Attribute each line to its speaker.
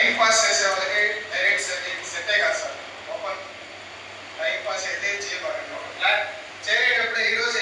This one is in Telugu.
Speaker 1: టైం పాస్ చేసే వాళ్ళకి డైరెక్ట్ సెట్టే కాదు సార్. ఓపెన్ టైం పాస్ అయితే చేయబడండి. ఒక ప్లాన్ చేరేటప్పుడు ఈరోజు